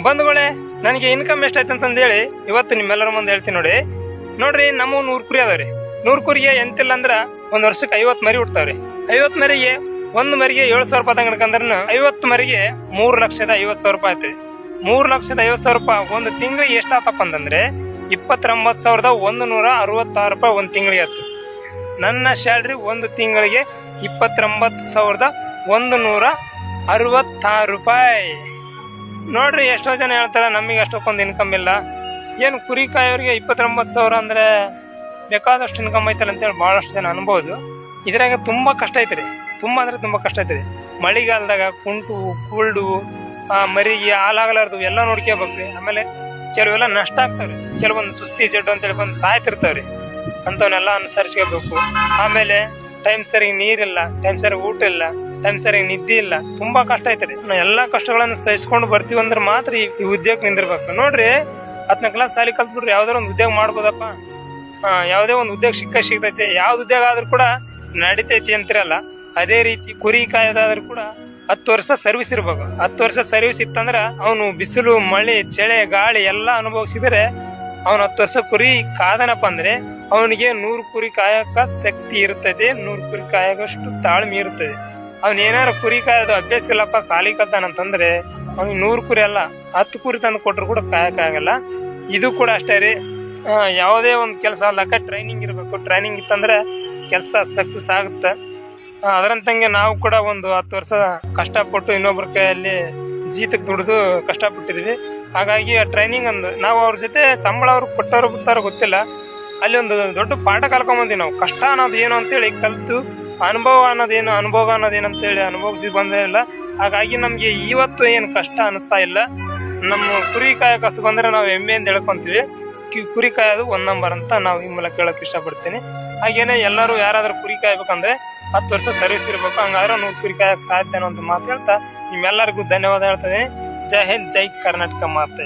ಬಂಧುಗಳೇ, ನನಗೆ ಇನ್ಕಮ್ ಎಷ್ಟಾಯ್ತು ಅಂತಂದೇಳಿ ಇವತ್ತು ನಿಮ್ಮೆಲ್ಲರ ಮುಂದೆ ಹೇಳ್ತೀನಿ ನೋಡ್ರಿ. ನಮ್ಮ 100 ಕುರಿ ಅದಾವ್ರಿ. 100 ಕುರಿಗೆ ಎಂತಿಲ್ಲ ಅಂದ್ರ ಒಂದ್ ವರ್ಷಕ್ಕೆ 50 ಮರಿ ಹುಡ್ತಾವ್ರಿ. 50 ಮರಿಗೆ ಒಂದು ಮರಿಗೆ 7,000 ರೂಪಾಯಿ ತಗೊಂಡ್ಕಂದ್ರ 50 ಮರಿಗೆ 3,50,000 ರೂಪಾಯಿ ಆಯ್ತ್ರಿ. 3,50,000 ರೂಪಾಯಿ ಒಂದು ತಿಂಗಳಿಗೆ ಎಷ್ಟಾತಪ್ಪ ಅಂತಂದ್ರೆ 29,166 ರೂಪಾಯಿ ಒಂದ್ ತಿಂಗಳಿಗೆ ಆಯ್ತು. ನನ್ನ ಸ್ಯಾಲ್ರಿ ಒಂದು ತಿಂಗಳಿಗೆ 29,166 ರೂಪಾಯಿ. ನೋಡ್ರಿ, ಎಷ್ಟೋ ಜನ ಹೇಳ್ತಾರ ನಮಗೆ ಅಷ್ಟಕ್ಕೊಂದು ಇನ್ಕಮ್ ಇಲ್ಲ, ಏನು ಕುರಿ ಕಾಯೋರಿಗೆ 29,000 ಅಂದ್ರೆ ಬೇಕಾದಷ್ಟು ಇನ್ಕಮ್ ಐತಲ್ಲ ಅಂತೇಳಿ ಬಹಳಷ್ಟು ಜನ ಅನ್ಬೋದು. ಇದ್ರಾಗ ತುಂಬಾ ಕಷ್ಟ ಐತ್ರಿ, ತುಂಬಾ ಅಂದ್ರೆ ತುಂಬಾ ಕಷ್ಟ ಐತ್ರಿ. ಮಳಿಗಾಲದಾಗ ಕುಂಟು ಕುಳ್ಳು ಮರಿಗೆ ಹಾಲಾಗಲಾರ್ದು ಎಲ್ಲ ನೋಡ್ಕೋಬೇಕ್ರಿ. ಆಮೇಲೆ ಕೆಲವೆಲ್ಲ ನಷ್ಟ ಆಗ್ತಾವ್ರಿ, ಕೆಲವೊಂದು ಸುಸ್ತಿ ಜಡ್ಡು ಅಂತೇಳಿ ಬಂದು ಸಾಯ್ತಿರ್ತಾವ್ರಿ, ಅಂತವನ್ನೆಲ್ಲ ಅನುಸರಿಸ್ಕೋಬೇಕು. ಆಮೇಲೆ ಟೈಮ್ ಸರಿಗೆ ನೀರಿಲ್ಲ, ಟೈಮ್ ಸರಿಗೆ ಊಟ ಇಲ್ಲ, ಟೈಮ್ ಸರಿಗೆ ನಿದ್ದೆ ಇಲ್ಲ, ತುಂಬಾ ಕಷ್ಟ ಐತ್ರಿ. ನಾವು ಎಲ್ಲಾ ಕಷ್ಟಗಳನ್ನ ಸಹಿಸ್ಕೊಂಡು ಬರ್ತೀವಿ ಅಂದ್ರೆ ಮಾತ್ರ ಈ ಉದ್ಯೋಗ ನಿಂದಿರ್ಬೇಕು. ನೋಡ್ರಿ, 10ನೇ ಕ್ಲಾಸ್ ಸಾಲಿ ಕಲ್ತ್ಬಿಟ್ರಿ ಯಾವ್ದಾರ ಒಂದು ಉದ್ಯೋಗ ಮಾಡ್ಬೋದಪ್ಪ. ಯಾವ್ದೇ ಒಂದು ಉದ್ಯೋಗ ಸಿಗ್ತೈತಿ. ಯಾವ್ದು ಉದ್ಯೋಗ ಆದ್ರೂ ಕೂಡ ನಡಿತೈತಿ ಅಂತಿರಲ್ಲ, ಅದೇ ರೀತಿ ಕುರಿ ಕಾಯೋದಾದ್ರೂ ಕೂಡ 10 ವರ್ಷ ಸರ್ವಿಸ್ ಇರ್ಬೇಕು. 10 ವರ್ಷ ಸರ್ವಿಸ್ ಇತ್ತಂದ್ರ ಅವನು ಬಿಸಿಲು ಮಳೆ ಚಳಿ ಗಾಳಿ ಎಲ್ಲಾ ಅನುಭವಿಸಿದ್ರೆ ಅವ್ನ 10 ವರ್ಷ ಕುರಿ ಕಾದನಪ್ಪ ಅಂದ್ರೆ ಅವನಿಗೆ 100 ಕುರಿ ಕಾಯಕ ಶಕ್ತಿ ಇರ್ತದೆ, 100 ಕುರಿ ಕಾಯಕಷ್ಟು ತಾಳ್ಮೆ ಇರ್ತದೆ. ಅವ್ನ ಏನಾರ ಕುರಿ ಕಾಯೋದು ಅಭ್ಯಾಸ ಇಲ್ಲಪ್ಪ, ಸಾಲಿ ಕಲ್ತಾನಂತಂದ್ರೆ ಅವ್ನಿಗೆ 100 ಕುರಿ ಅಲ್ಲ 10 ಕುರಿ ತಂದು ಕೊಟ್ರು ಕೂಡ ಕಾಯಕ್ಕಾಗಲ್ಲ. ಇದು ಕೂಡ ಅಷ್ಟೇ ರೀ. ಯಾವುದೇ ಒಂದು ಕೆಲಸ ಅಲ್ಲಕ್ಕ ಟ್ರೈನಿಂಗ್ ಇರ್ಬೇಕು. ಟ್ರೈನಿಂಗ್ ಇತ್ತಂದ್ರೆ ಕೆಲಸ ಸಕ್ಸಸ್ ಆಗುತ್ತೆ. ಅದರಂತಂಗೆ ನಾವು ಕೂಡ ಒಂದು 10 ವರ್ಷ ಕಷ್ಟಪಟ್ಟು ಇನ್ನೊಬ್ರ ಕೈಯಲ್ಲಿ ಜೀತಕ್ಕೆ ದುಡಿದು ಕಷ್ಟಪಟ್ಟಿದ್ವಿ. ಹಾಗಾಗಿ ಆ ಟ್ರೈನಿಂಗ್ ಒಂದು ನಾವು ಅವ್ರ ಜೊತೆ ಸಂಬಳ ಅವ್ರು ಕೊಟ್ಟವ್ರು ಬಿಡ್ತಾರೋ ಗೊತ್ತಿಲ್ಲ, ಅಲ್ಲಿ ಒಂದು ದೊಡ್ಡ ಪಾಠ ಕಲ್ಕೊಂಬಂದಿವಿ ನಾವು. ಕಷ್ಟ ಅನ್ನೋದು ಏನು ಅಂತೇಳಿ ಕಲ್ತು ಅನುಭವ ಅನ್ನೋದೇನಂತೇಳಿ ಅನುಭವಿಸಿ ಬಂದೇ ಇಲ್ಲ. ಹಾಗಾಗಿ ನಮ್ಗೆ ಇವತ್ತು ಏನು ಕಷ್ಟ ಅನಿಸ್ತಾ ಇಲ್ಲ. ನಮ್ಮ ಕುರಿ ಕಾಯ ಕಸ ಬಂದ್ರೆ ನಾವು ಹೆಮ್ಮೆಯಿಂದ ಹೇಳ್ಕೊಂತೀವಿ. ಕುರಿ ಕಾಯೋದು 1 ನಂಬರ್ ಅಂತ ನಾವು ಈ ಮೂಲಕ ಕೇಳಕ್ ಇಷ್ಟಪಡ್ತೀನಿ. ಹಾಗೇನೆ ಎಲ್ಲರೂ ಯಾರಾದ್ರೂ ಕುರಿ ಕಾಯ್ಬೇಕಂದ್ರೆ 10 ವರ್ಷ ಸರ್ವಿಸ್ ಇರ್ಬೇಕು, ಹಂಗಾದ್ರೆ 100 ಕುರಿ ಕಾಯಕ್ ಸಾಧ್ಯ ಅನ್ನೋ ಒಂದು ಮಾತು ಹೇಳ್ತಾ ನಿಮ್ಮೆಲ್ಲರಿಗೂ ಧನ್ಯವಾದ ಹೇಳ್ತೇನೆ. ಜೈ ಹಿಂದ್, ಜೈ ಕರ್ನಾಟಕ ಮಾತೆ.